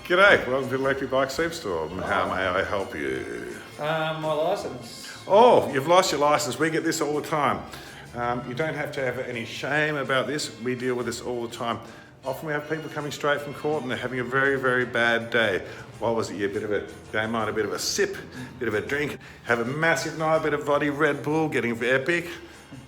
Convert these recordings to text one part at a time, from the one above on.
G'day, welcome to Electric Bike Superstore. How may I help you? My licence. Oh, you've lost your license. We get this all the time. You don't have to have any shame about this. We deal with this all the time. Often we have people coming straight from court and they're having a very, very bad day. What was it? Yeah, they might have a bit of a sip, bit of a drink, have a massive night, a bit of vodka, Red Bull, getting epic.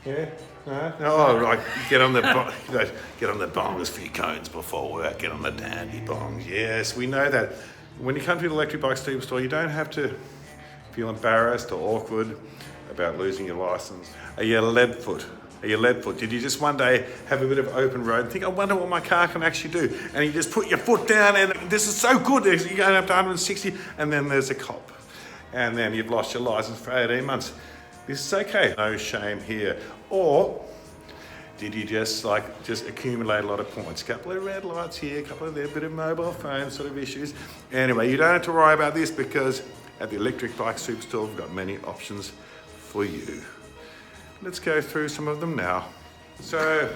Yeah. Oh, right. Get on the bongs for your cones before work. Get on the dandy bongs. Yes, we know that. When you come to the Electric Bike Superstore, you don't have to feel embarrassed or awkward about losing your license. Are you lead foot? Did you just one day have a bit of open road and think, I wonder what my car can actually do? And you just put your foot down and this is so good. You're going up to 160 and then there's a cop. And then you've lost your license for 18 months. This is okay. No shame here. Or did you just accumulate a lot of points? A couple of red lights here, a couple of there, a bit of mobile phone sort of issues. Anyway, you don't have to worry about this because at the Electric Bike Superstore, we've got many options for you. Let's go through some of them now. So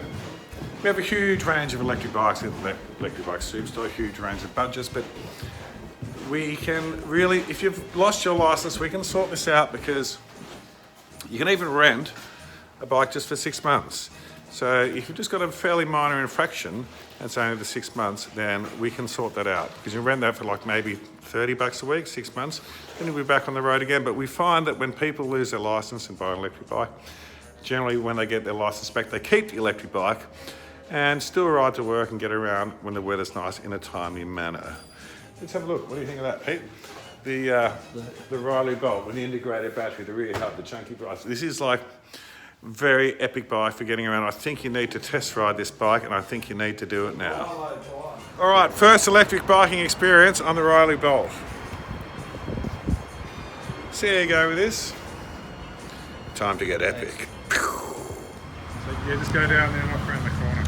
we have a huge range of electric bikes at the Electric Bike Superstore, huge range of budgets, but we can really, if you've lost your license, we can sort this out because you can even rent a bike just for 6 months. So if you've just got a fairly minor infraction, and it's only the 6 months, then we can sort that out. Because you rent that for like maybe $30 a week, 6 months, then you'll be back on the road again. But we find that when people lose their license and buy an electric bike, generally when they get their license back, they keep the electric bike and still ride to work and get around when the weather's nice in a timely manner. Let's have a look. What do you think of that, Pete? The Rilu Bolt with the integrated battery, the rear hub, the chunky price. This is like very epic bike for getting around. I think you need to test ride this bike and I think you need to do it now. All right, first electric biking experience on the Rilu Bolt. See how you go with this. Time to get epic. So yeah, just go down there and off around the corner.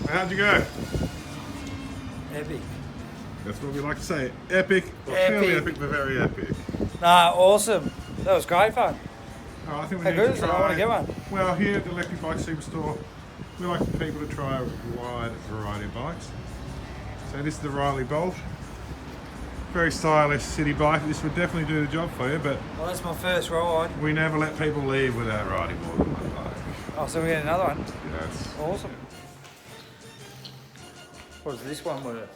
How'd you go? Epic. That's what we like to say. Epic, or fairly epic, but very epic. Nah, awesome. That was great fun. Oh, I think we How need good to is it? try. I want to get one. Well, here at the Electric Bike Superstore, we like for people to try a wide variety of bikes. So this is the Rilu Bolt. Very stylish city bike. This would definitely do the job for you, but Well, that's my first ride. we never let people leave without riding more than one bike. Oh, so we get another one. Yes. Awesome. What is this one worth?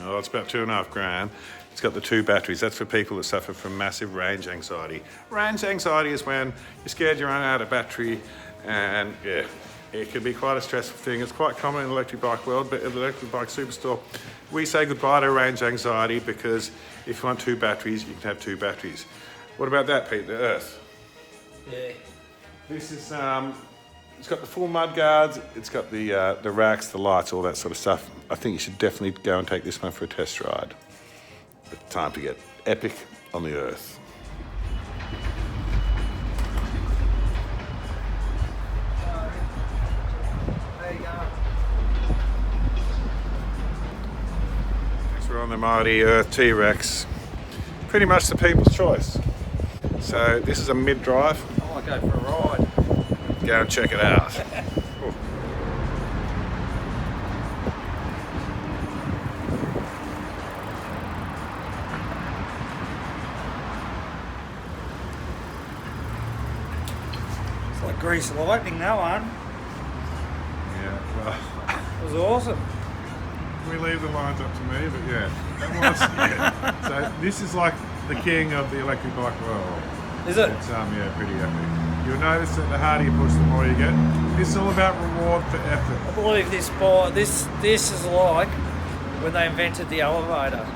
Oh, it's about $2.5 grand. It's got the 2 batteries. That's for people that suffer from massive range anxiety. Range anxiety is when you're scared you run out of battery, and yeah, it can be quite a stressful thing. It's quite common in the electric bike world, but at the Electric Bike Superstore, we say goodbye to range anxiety because if you want 2 batteries, you can have 2 batteries. What about that, Pete? The Earth. Yeah. This is it's got the full mud guards. It's got the racks, the lights, all that sort of stuff. I think you should definitely go and take this one for a test ride. It's time to get epic on the Earth. There you go. Next we're on the mighty Earth T-Rex. Pretty much the people's choice. So this is a mid-drive. I want to go for a ride. Go and check it out. It's like grease lightning, that one. Yeah, well, It was awesome. we leave the lines up to me, but yeah, that was, yeah. So this is like the king of the electric bike world. Is it? It's yeah, pretty epic. You'll notice that the harder you push, the more you get. This is all about reward for effort. I believe this is like when they invented the elevator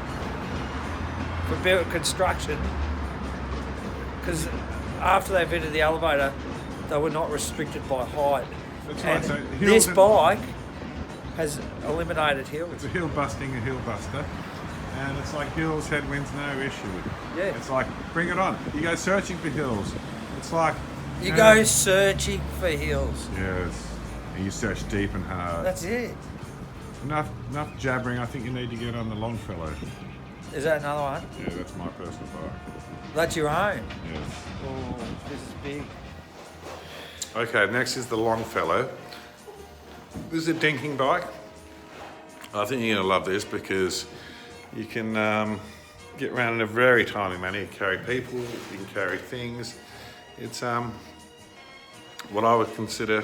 for built construction. Because after they invented the elevator, they were not restricted by height. That's right. And So this hills bike has eliminated hills. it's a hill busting, a hill buster. And it's like hills, headwinds, no issue. Yeah. It's like, bring it on. You go searching for hills. It's like... You go searching for hills. Yes. And you search deep and hard. That's it. Enough jabbering. I think you need to get on the Longfellow. Is that another one? Yeah, that's my personal bike. That's your own. Yes. Oh, this is big. Okay, next is the Longfellow. This is a dinking bike. I think you're gonna love this because you can get around in a very timely manner. You can carry people, you can carry things. It's what I would consider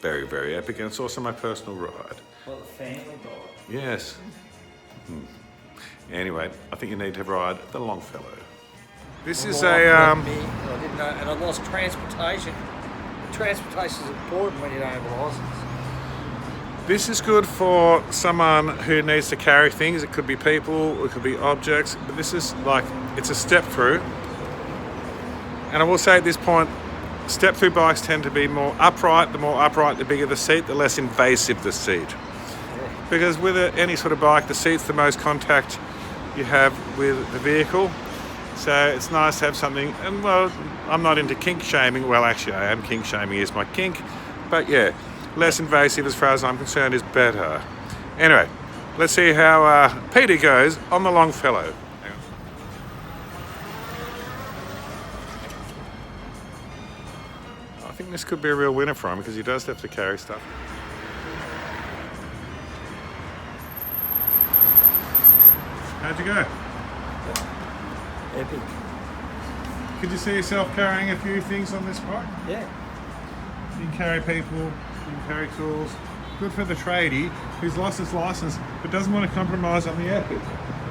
very, very epic, and it's also my personal ride. Well, the family dog. Yes. Anyway, I think you need to ride the Longfellow. This is I a didn't know, and I lost transportation. Transportation is important when you don't have a license. This is good for someone who needs to carry things. It could be people, it could be objects, but this is like, it's a step through. And I will say at this point, step through bikes tend to be more upright. The more upright, the bigger the seat, the less invasive the seat. Because with any sort of bike, the seat's the most contact you have with the vehicle. So it's nice to have something, and well, I'm not into kink shaming. Well, actually I am. Kink shaming is my kink. But yeah, less invasive as far as I'm concerned is better. Anyway, let's see how Peter goes on the Longfellow. I think this could be a real winner for him because he does have to carry stuff. How'd you go? Epic. Could you see yourself carrying a few things on this bike? Yeah. You can carry people, you can carry tools. Good for the tradie who's lost his license but doesn't want to compromise on the epic.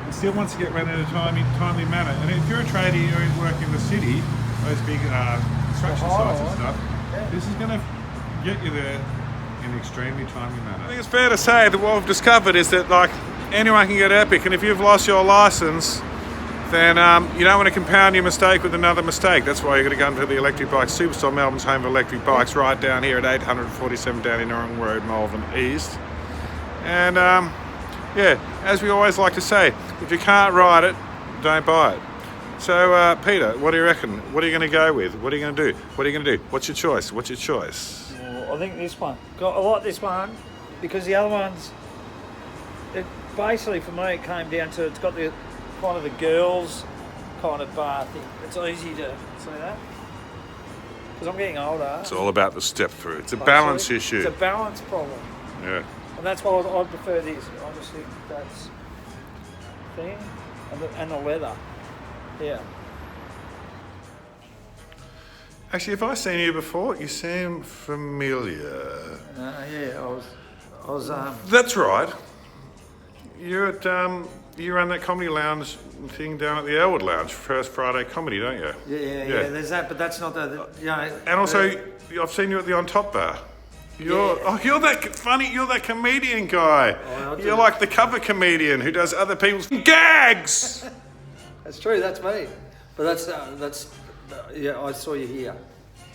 He still wants to get around in a timely manner. And if you're a tradie or you work in the city, those big construction sites and stuff, this is going to get you there in an extremely timely manner. I think it's fair to say that what we've discovered is that like anyone can get epic, and if you've lost your license, then you don't want to compound your mistake with another mistake. That's why you're going to go to the Electric Bike Superstore, Melbourne's home of electric bikes, right down here at 847 Downing Road, Melbourne East. And yeah, as we always like to say, if you can't ride it, don't buy it. So Peter, what do you reckon? What are you going to go with? What are you going to do? What are you going to do? What's your choice? What's your choice? Well, I think this one. I like this one because the other ones, it basically for me it came down to it's got the kind of the girls kind of bar thing. It's easy to say that because I'm getting older. It's all about the step through. It's a balance issue. It's a balance problem. Yeah. And that's why I prefer this. I just think that's thing and the leather. Yeah. Actually, have I seen you before? You seem familiar. Yeah, I was. That's right. You're at you run that comedy lounge thing down at the Elwood Lounge, First Friday Comedy, don't you? Yeah. There's that, but that's not the you know. And also, I've seen you at the On Top Bar. You're that funny. You're that comedian guy. You're like the cover comedian who does other people's gags. That's true. That's me. But that's yeah. I saw you here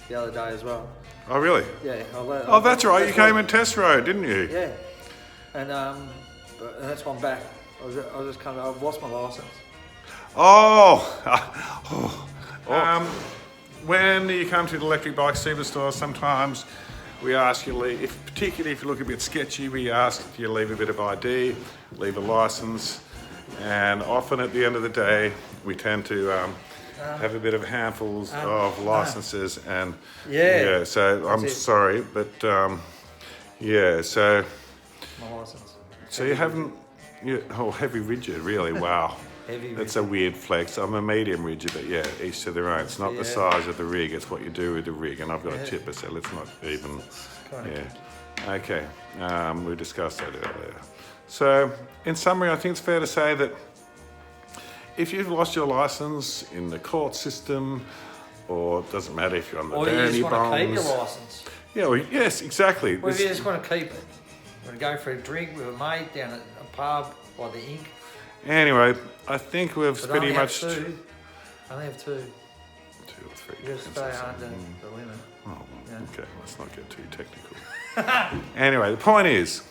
the other day as well. Oh really? Yeah. Oh, that's right. You came and test rode, didn't you? Yeah. And that's why I'm back. I was just coming. I've lost my license. When you come to the Electric Bike Superstore, sometimes we ask you leave, particularly if you look a bit sketchy, we ask if you leave a bit of ID, leave a license, and often at the end of the day, we tend to have a bit of handfuls of licenses, and so I'm sorry, but so my license. So you haven't. Heavy rigid, really, wow. That's a weird flex. I'm a medium rigid, but yeah, each to their own. It's not the size of the rig, it's what you do with the rig. And I've got a tipper, so let's not even, Okay, we discussed that earlier. So, in summary, I think it's fair to say that if you've lost your license in the court system, or it doesn't matter if you're on the dandy bombs. Or you just want to keep your license. Yeah, well, yes, exactly. Well, if you just want to keep it. You want to go for a drink with a mate down at a pub by the ink. Anyway, I think we've pretty much... I only have two. 2 or 3. You just stay under the limit. Oh, okay, let's not get too technical. Anyway, the point is,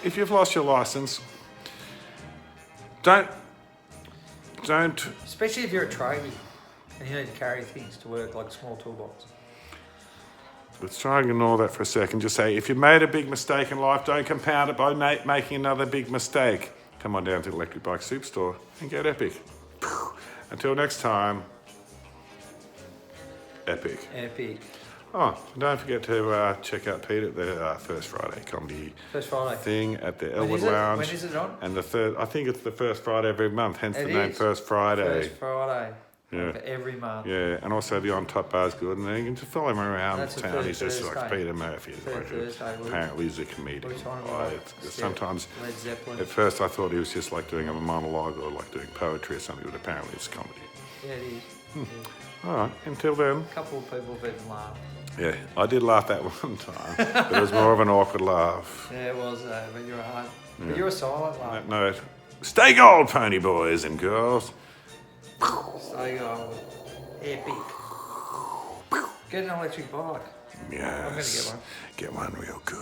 if you've lost your license, don't... Especially if you're a tradie and you need to carry things to work, like a small toolbox. Let's try and ignore that for a second. Just say, if you made a big mistake in life, don't compound it by making another big mistake. Come on down to the Electric Bike Superstore and get epic. Until next time, epic. Epic. Oh, don't forget to check out Pete at the First Friday comedy First Friday. thing at the When Elwood is it? Lounge. When is it on? And the third, I think it's the first Friday of every month, hence It the name is. First Friday. First Friday. Yeah. For every month. Yeah, and also the On Top Bar's good, and then you can just follow him around That's the town. third He's just like Thursday. Peter Murphy. Third Thursday. Apparently he's a comedian. What are you talking Oh, about? it's sometimes, Led Zeppelin. at first I thought he was just like doing a monologue or like doing poetry or something, but apparently it's comedy. Yeah, it is. All right, until then. A couple of people have even laughed. Yeah, I did laugh that one time, but it was more of an awkward laugh. Yeah, it was, but you're hard. Yeah. But you're a silent laugh. On that note, stay gold, pony boys and girls. Stay gold. Epic. Get an electric bike. Yes. I'm gonna Get one real good.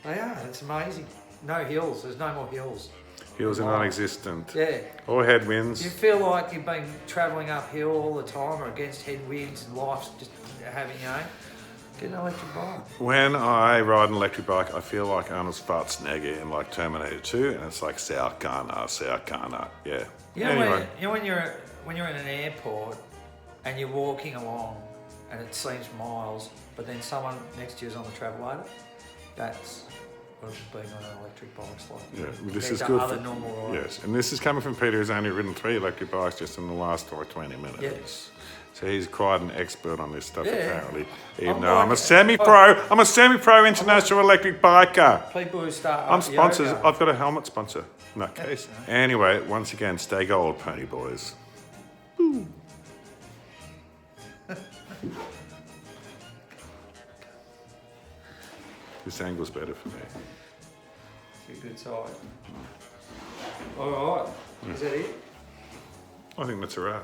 They are. It's amazing. No hills. There's no more hills. Hills are Wow. non-existent. Yeah. Or headwinds. You feel like you've been travelling uphill all the time or against headwinds and life's just having, get an electric bike. When I ride an electric bike, I feel like Arnold Schwarzenegger in like Terminator 2, and it's like South Ghana. Yeah. You know, Anyway, when you're in an airport and you're walking along and it seems miles, but then someone next to you is on the travelator, that's what being on an electric bike's like. yeah, this Compared is to good. other normal riders. Yes, and this is coming from Peter, who's only ridden 3 electric bikes just in the last like 20 minutes. Yes. So he's quite an expert on this stuff, Yeah. apparently. Even I'm though I'm a like- semi-pro, I'm a semi-pro international electric biker. People who start I'm up sponsors. yoga. I've got a helmet sponsor in that case. Anyway, once again, stay gold, pony boys. Woo. This angle's better for me. It's a good side. All right. Is that it? I think that's a wrap.